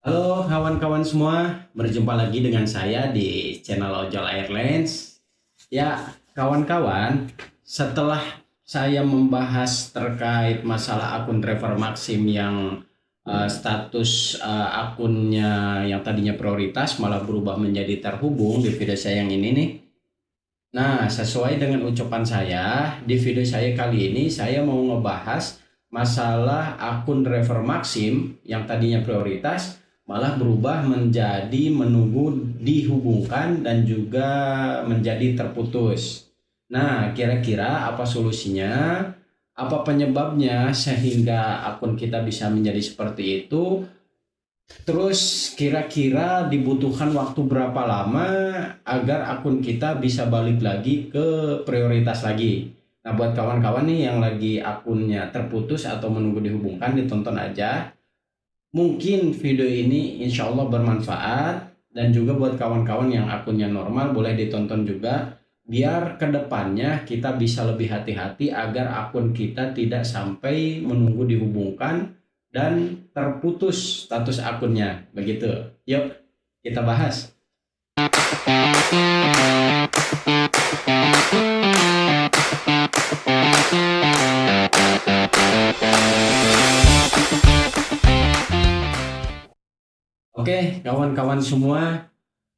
Halo kawan-kawan semua, berjumpa lagi dengan saya di channel Ojol Airlines. Ya, kawan-kawan, setelah saya membahas terkait masalah akun driver Maxim yang status akunnya yang tadinya prioritas malah berubah menjadi terhubung di video saya yang ini nih. Nah, sesuai dengan ucapan saya, di video saya kali ini saya mau ngebahas masalah akun driver Maxim yang tadinya prioritas malah berubah menjadi menunggu dihubungkan dan juga menjadi terputus. Nah, kira-kira apa solusinya? Apa penyebabnya sehingga akun kita bisa menjadi seperti itu? Terus kira-kira dibutuhkan waktu berapa lama agar akun kita bisa balik lagi ke prioritas lagi. Nah, buat kawan-kawan nih yang lagi akunnya terputus atau menunggu dihubungkan, ditonton aja. Mungkin video ini insya Allah bermanfaat, dan juga buat kawan-kawan yang akunnya normal boleh ditonton juga, biar kedepannya kita bisa lebih hati-hati agar akun kita tidak sampai menunggu dihubungkan dan terputus status akunnya. Begitu. Yuk, kita bahas. Oke, kawan-kawan semua.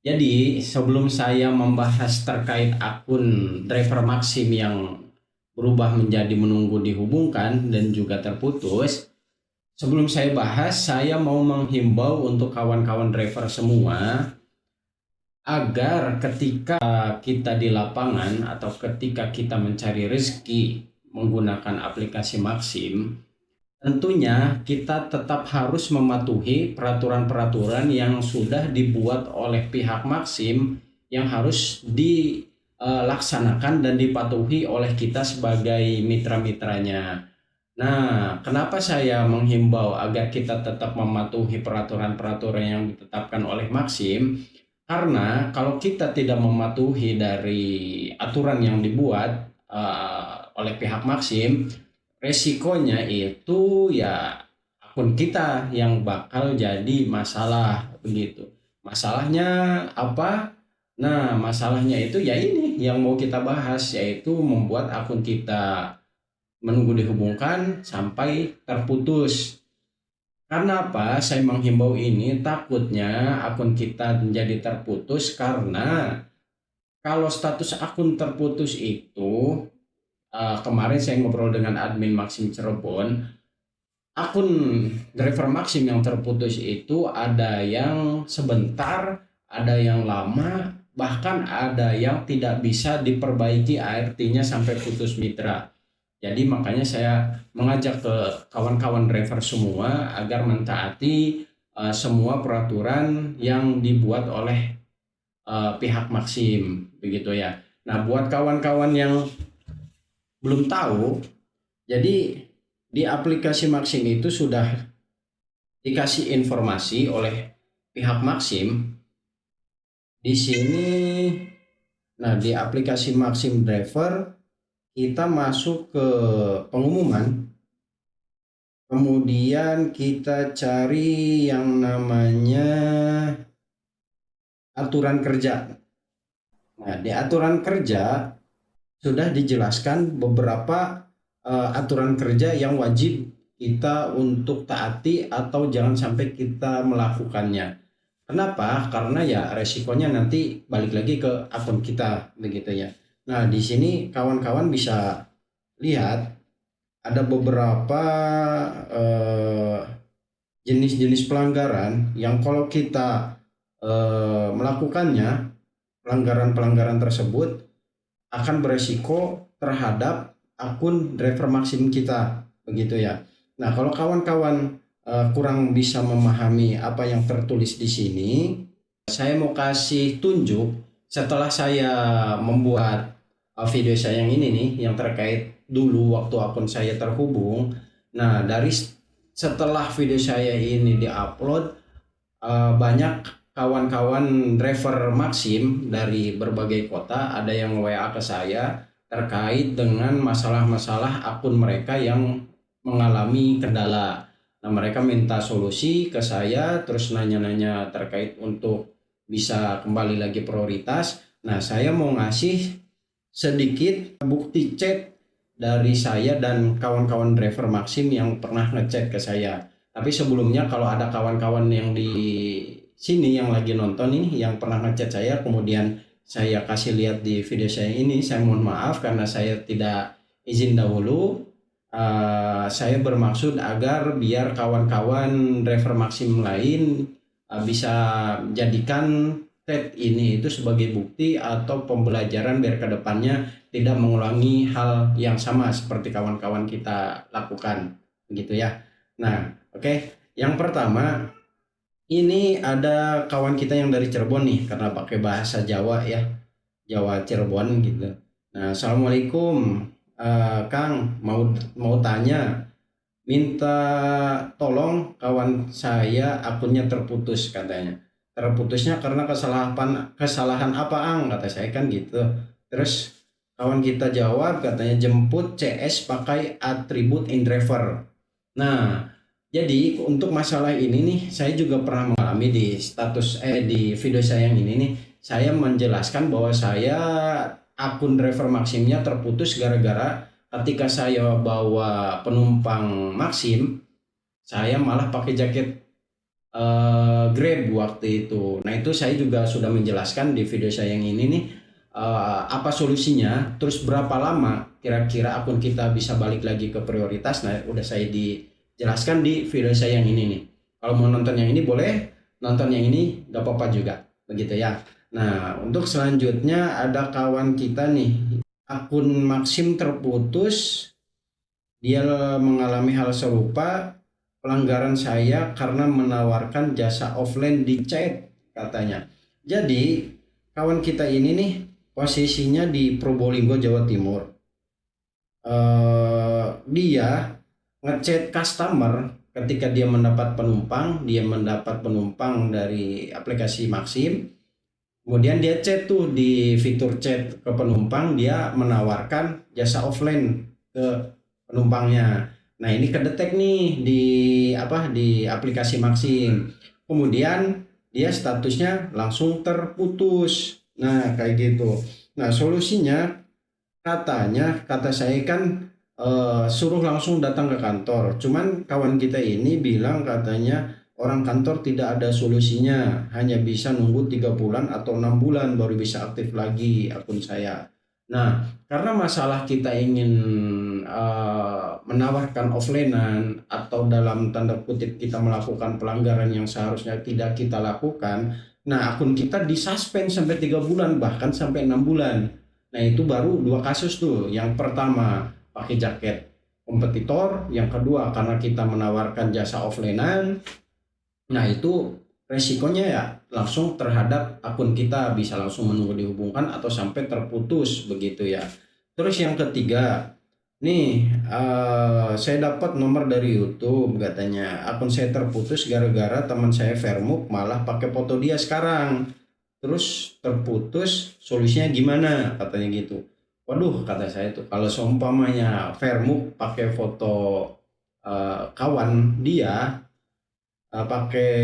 Jadi, sebelum saya membahas terkait akun driver Maxim yang berubah menjadi menunggu dihubungkan dan juga terputus, sebelum saya bahas, saya mau menghimbau untuk kawan-kawan driver semua agar ketika kita di lapangan atau ketika kita mencari rezeki menggunakan aplikasi Maxim, tentunya kita tetap harus mematuhi peraturan-peraturan yang sudah dibuat oleh pihak Maxim yang harus dilaksanakan dan dipatuhi oleh kita sebagai mitra-mitranya. Nah, kenapa saya menghimbau agar kita tetap mematuhi peraturan-peraturan yang ditetapkan oleh Maxim? Karena kalau kita tidak mematuhi dari aturan yang dibuat oleh pihak Maxim, resikonya itu ya akun kita yang bakal jadi masalah begitu. Masalahnya apa? Nah, masalahnya itu ya ini yang mau kita bahas, yaitu membuat akun kita menunggu dihubungkan sampai terputus. Karena apa? Saya menghimbau ini takutnya akun kita menjadi terputus karena kalau status akun terputus itu kemarin saya ngobrol dengan admin Maxim Cirebon, akun driver Maxim yang terputus itu ada yang sebentar, ada yang lama, bahkan ada yang tidak bisa diperbaiki ART-nya sampai putus mitra. Jadi makanya saya mengajak ke kawan-kawan driver semua agar mentaati semua peraturan yang dibuat oleh pihak Maxim, begitu ya. Nah, buat kawan-kawan yang belum tahu, jadi di aplikasi Maxim itu sudah dikasih informasi oleh pihak Maxim di sini. Nah, di aplikasi Maxim Driver kita masuk ke pengumuman, kemudian kita cari yang namanya aturan kerja. Nah, di aturan kerja sudah dijelaskan beberapa aturan kerja yang wajib kita untuk taati atau jangan sampai kita melakukannya. Kenapa? Karena ya resikonya nanti balik lagi ke akun kita begitu ya. Nah, di sini kawan-kawan bisa lihat ada beberapa eh, jenis-jenis pelanggaran yang kalau kita melakukannya, pelanggaran-pelanggaran tersebut akan beresiko terhadap akun driver Maxim kita begitu ya. Nah, kalau kawan-kawan kurang bisa memahami apa yang tertulis di sini, saya mau kasih tunjuk setelah saya membuat video saya yang ini nih, yang terkait dulu waktu akun saya terhubung. Nah, dari setelah video saya ini diupload, banyak kawan-kawan driver Maxim dari berbagai kota ada yang WA ke saya terkait dengan masalah-masalah akun mereka yang mengalami kendala. Nah, mereka minta solusi ke saya, terus nanya-nanya terkait untuk bisa kembali lagi prioritas. Nah, saya mau ngasih sedikit bukti chat dari saya dan kawan-kawan driver Maxim yang pernah ngechat ke saya. Tapi sebelumnya kalau ada kawan-kawan yang di sini yang lagi nonton ini yang pernah ngechat saya, kemudian saya kasih lihat di video saya ini, saya mohon maaf karena saya tidak izin dahulu. Saya bermaksud agar biar kawan-kawan driver Maxim lain bisa jadikan TED ini itu sebagai bukti atau pembelajaran biar kedepannya tidak mengulangi hal yang sama seperti kawan-kawan kita lakukan, begitu ya. Nah, oke. Yang pertama, ini ada kawan kita yang dari Cirebon nih, karena pakai bahasa Jawa ya, Jawa Cirebon gitu. Nah, assalamualaikum, Kang, mau tanya, minta tolong kawan saya akunnya terputus katanya. Terputusnya karena kesalahan apa Ang? Kata saya kan gitu. Terus kawan kita jawab katanya jemput CS pakai atribut InDriver. Nah, jadi untuk masalah ini nih saya juga pernah mengalami di video saya yang ini nih. Saya menjelaskan bahwa saya akun driver Maximnya terputus gara-gara ketika saya bawa penumpang Maxim, saya malah pakai jaket Grab waktu itu. Nah, itu saya juga sudah menjelaskan di video saya yang ini nih, apa solusinya, terus berapa lama kira-kira akun kita bisa balik lagi ke prioritas. Nah, udah saya dijelaskan di video saya yang ini nih. Kalau mau nonton yang ini boleh, nonton yang ini gak apa-apa juga, begitu ya. Nah, untuk selanjutnya ada kawan kita nih, akun Maxim terputus, dia mengalami hal serupa, pelanggaran saya karena menawarkan jasa offline di chat katanya. Jadi kawan kita ini nih posisinya di Probolinggo, Jawa Timur. Dia ngechat customer ketika dia mendapat penumpang dari aplikasi Maxim. Kemudian dia chat tuh di fitur chat ke penumpang, dia menawarkan jasa offline ke penumpangnya. Nah, ini kedetek nih di aplikasi Maxim. Kemudian dia statusnya langsung terputus. Nah, kayak gitu. Nah, solusinya kata saya kan suruh langsung datang ke kantor. Cuman kawan kita ini bilang katanya orang kantor tidak ada solusinya, hanya bisa nunggu 3 bulan atau 6 bulan baru bisa aktif lagi akun saya. Nah, karena masalah kita ingin menawarkan offlinean atau dalam tanda kutip kita melakukan pelanggaran yang seharusnya tidak kita lakukan, nah akun kita disuspend sampai 3 bulan bahkan sampai 6 bulan. Nah, itu baru 2 kasus tuh. Yang pertama pakai jaket kompetitor, yang kedua karena kita menawarkan jasa offlinean. Nah, itu resikonya ya langsung terhadap akun kita bisa langsung menunggu dihubungkan atau sampai terputus begitu ya. Terus yang ketiga, nih saya dapat nomor dari YouTube katanya akun saya terputus gara-gara teman saya Vermuk malah pakai foto dia sekarang. Terus terputus, solusinya gimana katanya gitu. Waduh, kata saya tuh kalau seumpamanya Vermuk pakai foto kawan dia, pakai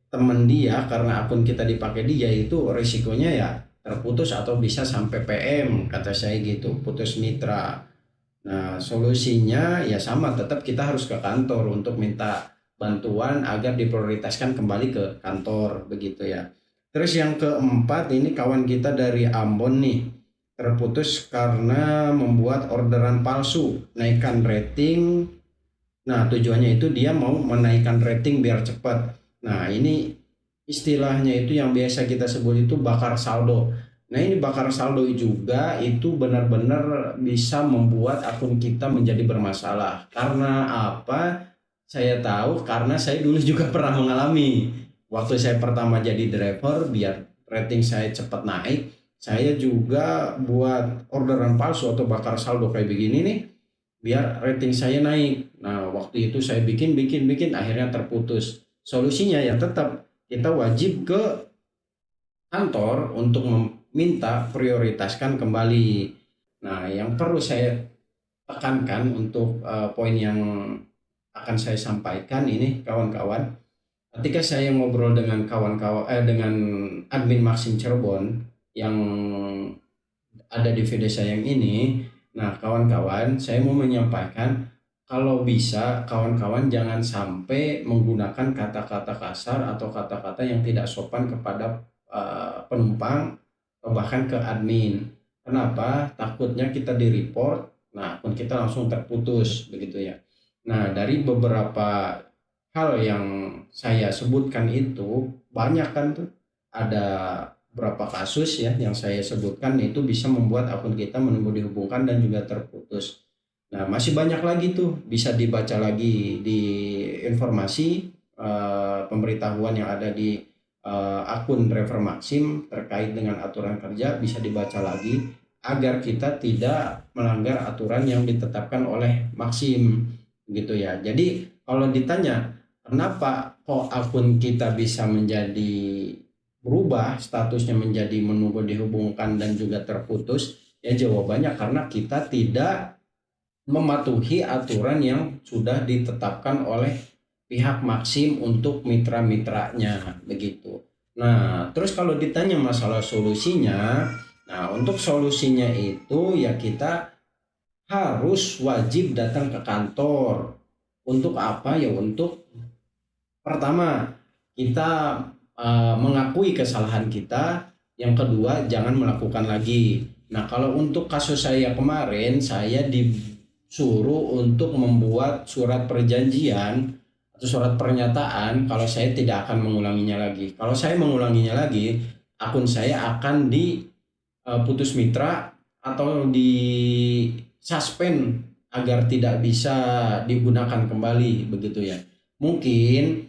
temen dia karena akun kita dipakai dia, itu risikonya ya terputus atau bisa sampai PM kata saya gitu, putus mitra. Nah, solusinya ya sama, tetap kita harus ke kantor untuk minta bantuan agar diprioritaskan kembali ke kantor begitu ya. Terus yang keempat, ini kawan kita dari Ambon nih, terputus karena membuat orderan palsu, naikkan rating. Nah, tujuannya itu dia mau menaikkan rating biar cepat. Nah, ini istilahnya itu yang biasa kita sebut itu bakar saldo. Nah, ini bakar saldo juga itu benar-benar bisa membuat akun kita menjadi bermasalah. Karena apa? Saya tahu karena saya dulu juga pernah mengalami. Waktu saya pertama jadi driver, biar rating saya cepat naik, saya juga buat orderan palsu atau bakar saldo kayak begini nih biar rating saya naik. Nah, waktu itu saya bikin akhirnya terputus. Solusinya ya tetap kita wajib ke kantor untuk meminta prioritaskan kembali. Nah, yang perlu saya tekankan untuk poin yang akan saya sampaikan ini kawan-kawan. Ketika saya ngobrol dengan dengan admin Maxim Cirebon yang ada di video saya yang ini, nah kawan-kawan, saya mau menyampaikan kalau bisa kawan-kawan jangan sampai menggunakan kata-kata kasar atau kata-kata yang tidak sopan kepada penumpang atau bahkan ke admin. Kenapa? Takutnya kita di-report, nah akun kita langsung terputus begitu ya. Nah, dari beberapa hal yang saya sebutkan itu banyak kan tuh, ada berapa kasus ya yang saya sebutkan itu bisa membuat akun kita menunggu dihubungkan dan juga terputus. Nah, masih banyak lagi tuh bisa dibaca lagi di informasi pemberitahuan yang ada di akun driver Maxim terkait dengan aturan kerja, bisa dibaca lagi agar kita tidak melanggar aturan yang ditetapkan oleh Maxim gitu ya. Jadi kalau ditanya kenapa kok akun kita bisa menjadi berubah statusnya menjadi menunggu dihubungkan dan juga terputus, ya jawabannya karena kita tidak mematuhi aturan yang sudah ditetapkan oleh pihak Maxim untuk mitra-mitranya begitu. Nah, terus kalau ditanya masalah solusinya, nah untuk solusinya itu ya kita harus wajib datang ke kantor. Untuk apa ya? Untuk pertama kita mengakui kesalahan kita, yang kedua jangan melakukan lagi. Nah, kalau untuk kasus saya kemarin, saya disuruh untuk membuat surat perjanjian atau surat pernyataan kalau saya tidak akan mengulanginya lagi. Kalau saya mengulanginya lagi, akun saya akan diputus mitra atau di suspend agar tidak bisa digunakan kembali begitu ya. Mungkin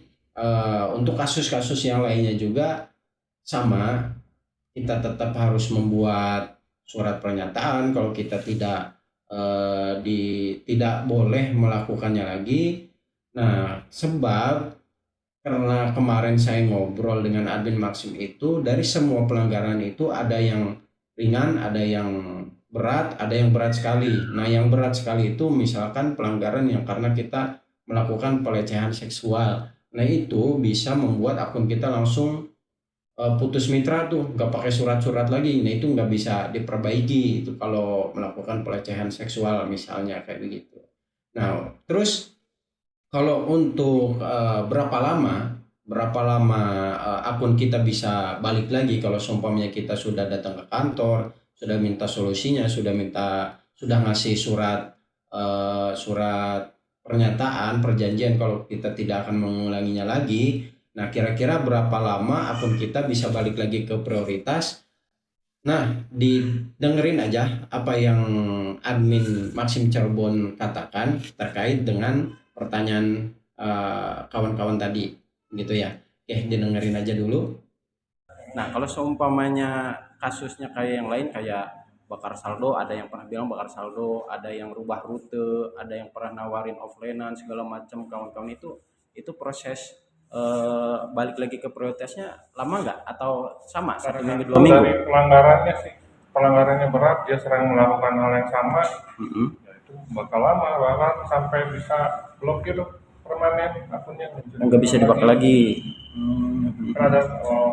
untuk kasus-kasus yang lainnya juga sama, kita tetap harus membuat surat pernyataan kalau kita tidak boleh melakukannya lagi. Nah, sebab karena kemarin saya ngobrol dengan admin Maxim itu, dari semua pelanggaran itu ada yang ringan, ada yang berat, ada yang berat sekali. Nah, yang berat sekali itu misalkan pelanggaran yang karena kita melakukan pelecehan seksual. Nah, itu bisa membuat akun kita langsung putus mitra tuh, nggak pakai surat-surat lagi. Nah, itu nggak bisa diperbaiki itu kalau melakukan pelecehan seksual misalnya kayak begitu. Nah, terus kalau untuk berapa lama akun kita bisa balik lagi kalau seumpamanya kita sudah datang ke kantor, sudah minta solusinya, sudah ngasih surat pernyataan, perjanjian kalau kita tidak akan mengulanginya lagi. Nah, kira-kira berapa lama akun kita bisa balik lagi ke prioritas? Nah, didengerin aja apa yang admin Maxim Cirebon katakan terkait dengan pertanyaan kawan-kawan tadi, gitu ya. Oke, didengerin aja dulu. Nah, kalau seumpamanya kasusnya kayak yang lain, kayak bakar saldo, ada yang pernah bilang bakar saldo, ada yang rubah rute, ada yang pernah nawarin offline-an segala macam, kawan-kawan itu proses balik lagi ke prioritasnya lama nggak atau sama 1 minggu 2 minggu? Dari pelanggarannya sih, pelanggarannya berat, dia sering melakukan hal yang sama, ya itu bakal lama, bahkan sampai bisa blokir permanen akunnya. Nggak bisa dipakai lagi. Kan ada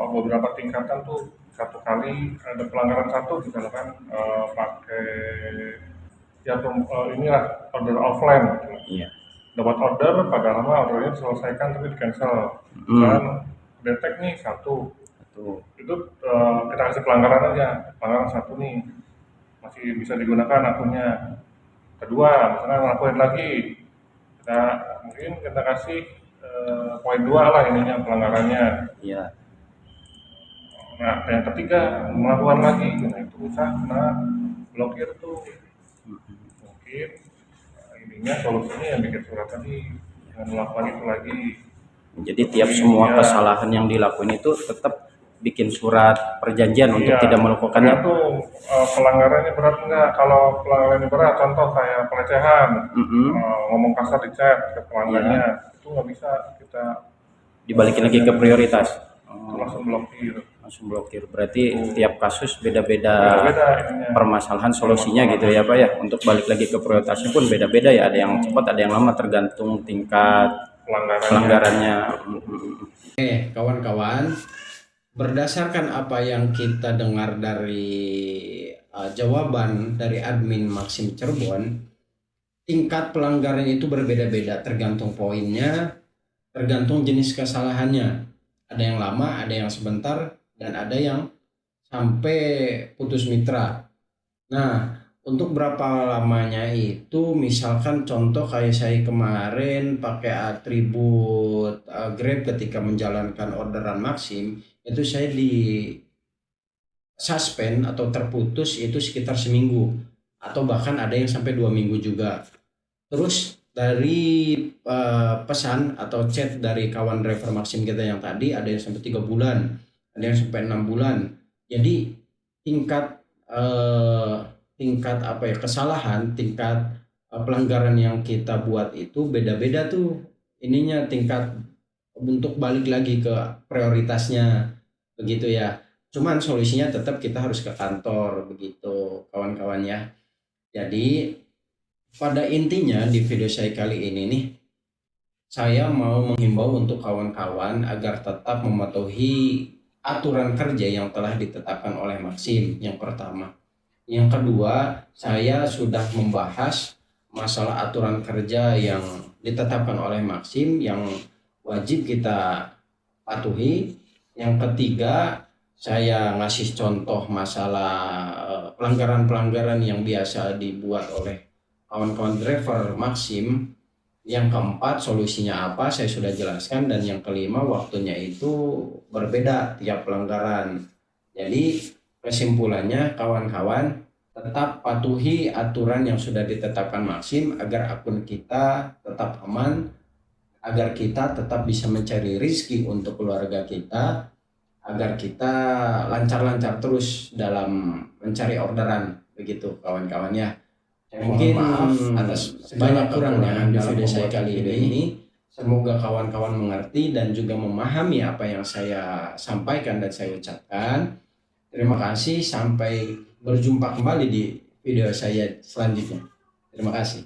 beberapa tingkatan tuh, satu kali ada pelanggaran satu misalkan pakai ya inilah order offline gitu. Iya. Dapat order, pada lama ordernya diselesaikan tapi di cancel. Dan detek nih satu, itu kita kasih pelanggaran aja, pelanggaran satu nih masih bisa digunakan akunnya. Kedua, misalnya ngelakuin lagi, mungkin kita kasih poin 2 lah ininya pelanggarannya. Iya. Nah, yang ketiga melakukan lagi, nah itu bisa kena blokir tuh. Mungkin ininya solusinya yang bikin surat tadi, jangan melakukan itu lagi. Jadi tiap semua kesalahan yang dilakuin itu tetap bikin surat perjanjian untuk tidak melakukannya. Itu pelanggarannya berat enggak? Kalau pelanggarannya berat, contoh kayak pelecehan, ngomong kasar di chat ke pelanggannya, itu nggak bisa kita dibalikin lagi ke prioritas. langsung blokir. langsung blokir. Berarti tiap kasus Beda-beda beda-beda ininya. permasalahan solusinya gitu ya Pak ya. Untuk balik lagi ke prioritasnya pun beda-beda ya. Ada yang cepat, ada yang lama tergantung tingkat pelanggarannya. Oke, kawan-kawan, berdasarkan apa yang kita dengar dari jawaban dari admin Maxim Cirebon, tingkat pelanggaran itu berbeda-beda tergantung poinnya, tergantung jenis kesalahannya. Ada yang lama, ada yang sebentar, dan ada yang sampai putus mitra. Nah, untuk berapa lamanya itu, misalkan contoh kayak saya kemarin pakai atribut Grab ketika menjalankan orderan Maxim, itu saya di suspend atau terputus itu sekitar seminggu, atau bahkan ada yang sampai 2 minggu juga. Terus dari pesan atau chat dari kawan driver Maxim kita yang tadi, ada yang sampai 3 bulan, ada yang sampai 6 bulan. Jadi tingkat tingkat apa ya, kesalahan, tingkat pelanggaran yang kita buat itu beda-beda tuh ininya, tingkat untuk balik lagi ke prioritasnya begitu ya. Cuman solusinya tetap kita harus ke kantor begitu kawan-kawan ya. Jadi pada intinya di video saya kali ini nih, saya mau menghimbau untuk kawan-kawan agar tetap mematuhi aturan kerja yang telah ditetapkan oleh Maxim, yang pertama. Yang kedua, saya sudah membahas masalah aturan kerja yang ditetapkan oleh Maxim yang wajib kita patuhi. Yang ketiga, saya ngasih contoh masalah pelanggaran-pelanggaran yang biasa dibuat oleh kawan-kawan driver Maxim. Yang keempat, solusinya apa saya sudah jelaskan, dan yang kelima, waktunya itu berbeda tiap pelanggaran. Jadi kesimpulannya kawan-kawan, tetap patuhi aturan yang sudah ditetapkan Maxim agar akun kita tetap aman, agar kita tetap bisa mencari rezeki untuk keluarga kita, agar kita lancar-lancar terus dalam mencari orderan begitu kawan-kawan ya. Mungkin maaf atas banyak kurangnya di video saya kali ini. Semoga kawan-kawan mengerti dan juga memahami apa yang saya sampaikan dan saya ucapkan. Terima kasih, sampai berjumpa kembali di video saya selanjutnya. Terima kasih.